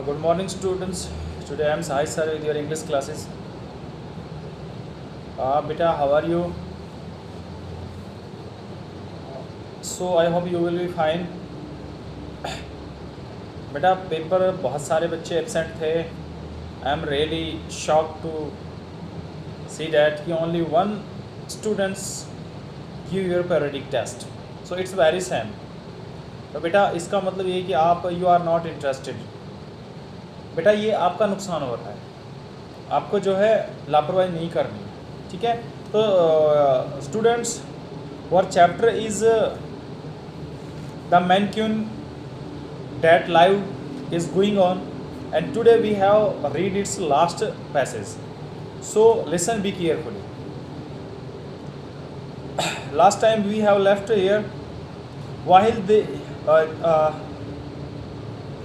Good morning, students. Today I am Sai sir with your English classes. Beta, how are you? So I hope you will be fine. बेटा paper बहुत सारे बच्चे absent थे. I am really shock to see that कि only one students give your periodic test. So it's very sad. तो बेटा इसका मतलब ये कि आप यू आर नॉट इंटरेस्टेड. बेटा ये आपका नुकसान हो रहा है. आपको जो है लापरवाही नहीं करनी. ठीक है. तो students our chapter is the mannequin that live is going on, and today we have read its last passage. So listen be carefully. Last time we have left here while they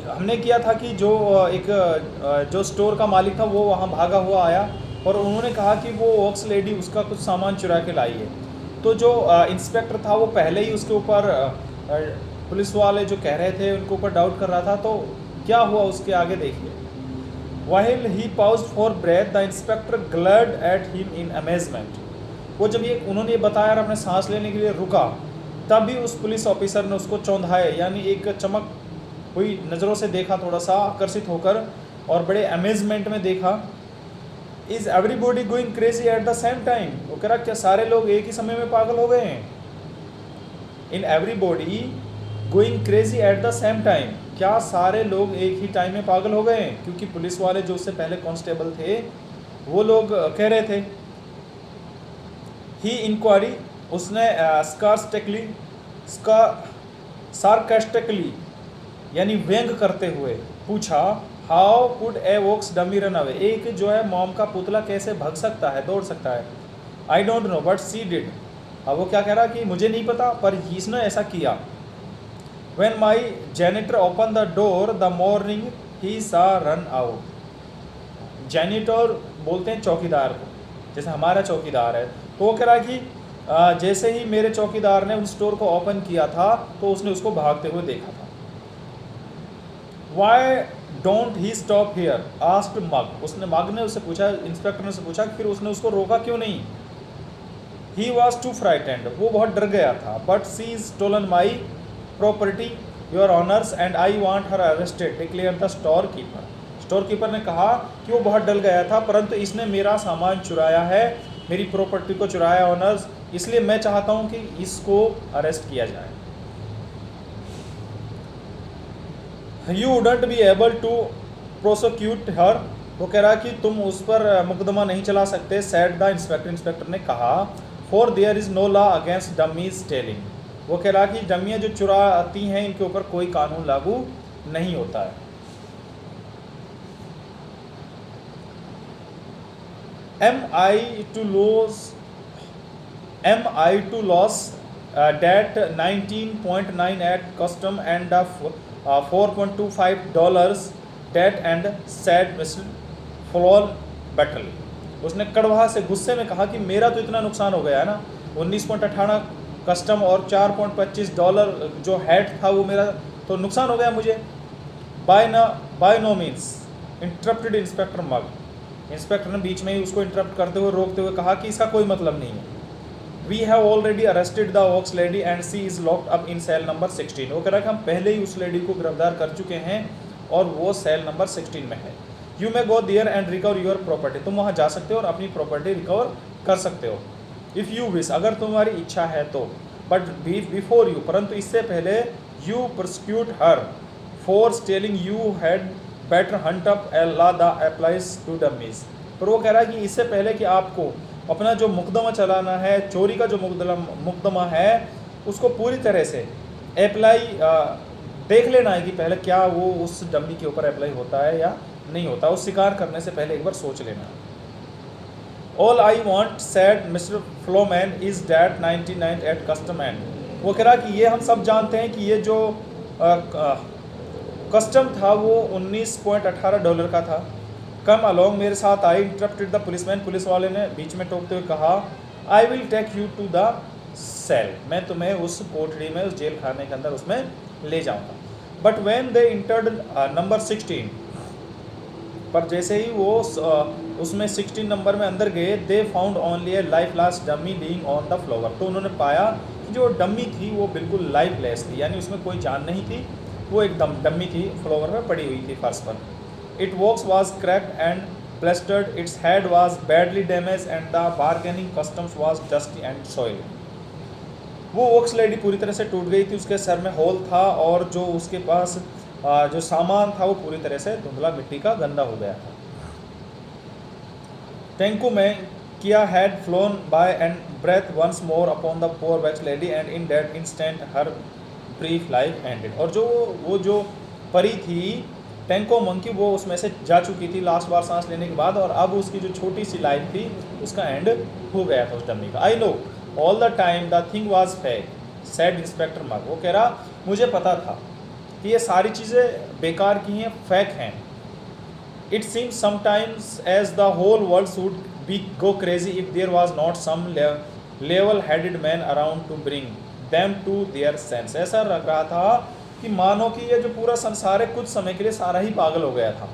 हमने किया था कि जो एक जो store का मालिक था वो वहाँ भागा हुआ आया और उन्होंने कहा कि वो वॉक्स लेडी उसका कुछ सामान चुरा के लाई है. तो जो इंस्पेक्टर था वो पहले ही उसके ऊपर पुलिस वाले जो कह रहे थे उनके ऊपर डाउट कर रहा था. तो क्या हुआ उसके आगे देखिए. While he paused for breath, the inspector glared at him in amazement. वो जब ये उन्होंने ये बताया और अपने सांस लेने के लिए रुका, तभी उस पुलिस ऑफिसर ने उसको चौंधाए यानी एक चमक हुई नज़रों से देखा, थोड़ा सा आकर्षित होकर और बड़े अमेजमेंट में देखा. Is everybody going crazy at the same time? वो कह रहा क्या सारे लोग एक ही समय में पागल हो गए हैं. In everybody going crazy at the same time. क्या सारे लोग एक ही टाइम में पागल हो गए हैं? क्योंकि पुलिस वाले जो उससे पहले कांस्टेबल थे वो लोग कह रहे थे. ही इंक्वायरी उसने सार्कास्टिकली यानी व्यंग करते हुए पूछा. How could a wax dummy run away. एक जो है मॉम का पुतला कैसे भाग सकता है, दौड़ सकता है. I don't know but she did. अब वो क्या कह रहा कि मुझे नहीं पता पर इसने ऐसा किया. When my janitor opened the door the morning he saw run out. Janitor बोलते हैं चौकीदार को, जैसे हमारा चौकीदार है. तो वो कह रहा है कि जैसे ही मेरे चौकीदार ने उस स्टोर को ओपन किया था तो उसने उसको भागते हुए देखा था. Why don't he stop here? asked Mug. उसने मग ने उससे पूछा, इंस्पेक्टर ने उससे पूछा फिर उसने उसको रोका क्यों नहीं. He was too frightened. वो बहुत डर गया था. But she stolen my property your honors and I want her arrested declared the storekeeper. Storekeeper ने कहा कि वो बहुत डर गया था परंतु इसने मेरा सामान चुराया है, मेरी प्रॉपर्टी को चुराया ऑनर्स, इसलिए मैं चाहता हूं कि इसको अरेस्ट किया जाए. You wouldn't be able to prosecute her. वो कह रहा कि तुम उस पर मुकदमा नहीं चला सकते. said the inspector. इंस्पेक्टर ने कहा for there is no law against dummies stealing. वो कह रहा कि डमियाँ जो चुराती हैं इनके ऊपर कोई कानून लागू नहीं होता है. Am I to lose that 19.9 at custom and $4.25 that and said Mr. Flol bitterly. उसने कड़वा से गुस्से में कहा कि मेरा तो इतना नुकसान हो गया है ना. 19.18 कस्टम और $4.25 जो हेड था वो मेरा तो नुकसान हो गया मुझे. By no means interrupted inspector Mugg. Inspector ने बीच में ही उसको इंटरप्ट करते हुए रोकते हुए कहा कि इसका कोई मतलब नहीं है. We have already arrested the wax lady and she is locked up in cell number 16. वो कह रहा है कि हम पहले ही उस लेडी को गिरफ्तार कर चुके हैं और वो सेल नंबर 16 में है. You may go there and recover your property. तुम वहाँ जा सकते हो और अपनी प्रॉपर्टी रिकवर कर सकते हो. इफ़ यू विश, अगर तुम्हारी इच्छा है तो. बट बिफोर यू, परंतु इससे पहले you prosecute her for stealing you had better hunt up a law the applies to dummies. पर वो कह रहा है कि इससे पहले कि आपको अपना जो मुकदमा चलाना है, चोरी का जो मुकदमा है उसको पूरी तरह से अप्लाई देख लेना है कि पहले क्या वो उस डमी के ऊपर अप्लाई होता है या नहीं होता. उस शिकार करने से पहले एक बार सोच लेना. All I want said Mr. Flowman is that 99 at custom end. वो कह रहा कि ये हम सब जानते हैं कि ये जो कस्टम था वो $19.18 का था. कम अलोंग, मेरे साथ आई. Interrupted the policeman. पुलिस वाले ने बीच में टोकते हुए कहा I will take you to the cell. मैं तुम्हें उस कोठरी में, उस जेल खाने के अंदर उसमें ले जाऊंगा. But when they entered number 16, पर जैसे ही वो उसमें 16 नंबर में अंदर गए, they found only A lifeless dummy being on the floor. तो उन्होंने पाया कि जो डमी थी वो बिल्कुल लाइफलेस थी, यानी उसमें कोई जान नहीं थी, वो एकदम डमी थी, फ्लोर में पड़ी हुई थी फर्श पर। It wax was cracked and plastered, its head was badly damage and the bargaining customs was dusty and soil. वो वॉक्स लेडी पूरी तरह से टूट गई थी, उसके सर में होल था और जो उसके पास जो सामान था वो पूरी तरह से धुंधला मिट्टी का गंदा हो गया था। टेंकू में किया had flown by and breath once more upon the poor wax lady and in that instant her brief life ended. और वो जो परी थी टेंको मंकी, वो उसमें से जा चुकी थी लास्ट बार सांस लेने के बाद, और अब उसकी जो छोटी सी लाइफ थी उसका एंड हो गया था उस डम्मी का। I know all the time the thing was fake said inspector Mugg. वो कह रहा मुझे पता था कि ये सारी चीज़ें बेकार की हैं, फेक हैं। It seems sometimes as the whole world should be go crazy if there was not some level headed man around to bring them to their sense. ऐसा लग रहा था कि मानो कि ये जो पूरा संसार है कुछ समय के लिए सारा ही पागल हो गया था।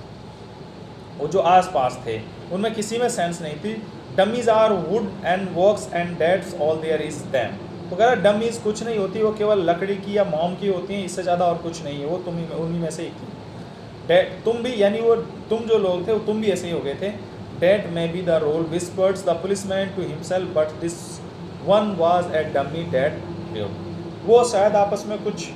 वो जो आसपास थे उनमें किसी में सेंस नहीं थी। Dummies are wood and works and that's all there is them. तो कह रहा डमीज कुछ नहीं होती, वो केवल लकड़ी की या मोम की होती हैं, इससे ज़्यादा और कुछ नहीं है। वो उन्हीं में से एक थी। तुम भी, यानी वो तुम जो लोग थे वो तुम भी ऐसे ही हो गए थे। That may be the role whispers the policeman to himself but this one was a dummy date. वो शायद आपस में कुछ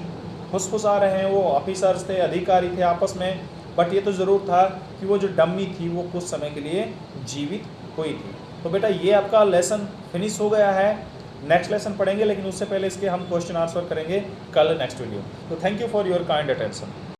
फुसफुसा रहे हैं, वो ऑफिसर्स थे, अधिकारी थे आपस में, बट ये तो ज़रूर था कि वो जो डम्मी थी वो कुछ समय के लिए जीवित हुई थी। तो बेटा ये आपका लेसन फिनिश हो गया है। नेक्स्ट लेसन पढ़ेंगे, लेकिन उससे पहले इसके हम क्वेश्चन आंसर करेंगे कल नेक्स्ट वीडियो। तो thank you for your kind attention.